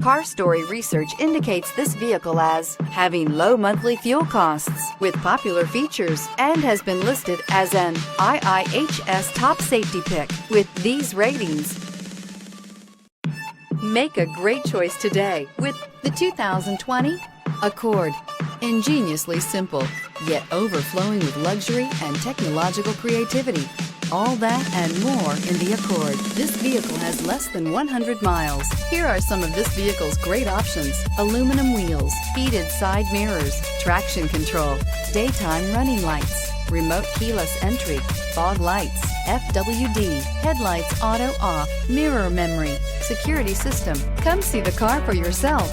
Car Story research indicates this vehicle as having low monthly fuel costs with popular features and has been listed as an IIHS top safety pick with these ratings. Make a great choice today with the 2020 Accord. Ingeniously simple, yet overflowing with luxury and technological creativity. All that and more in the Accord. This vehicle has less than 100 miles. Here are some of this vehicle's great options: aluminum wheels, heated side mirrors, traction control, daytime running lights, remote keyless entry, fog lights, FWD, headlights auto off, mirror memory, security system. Come see the car for yourself.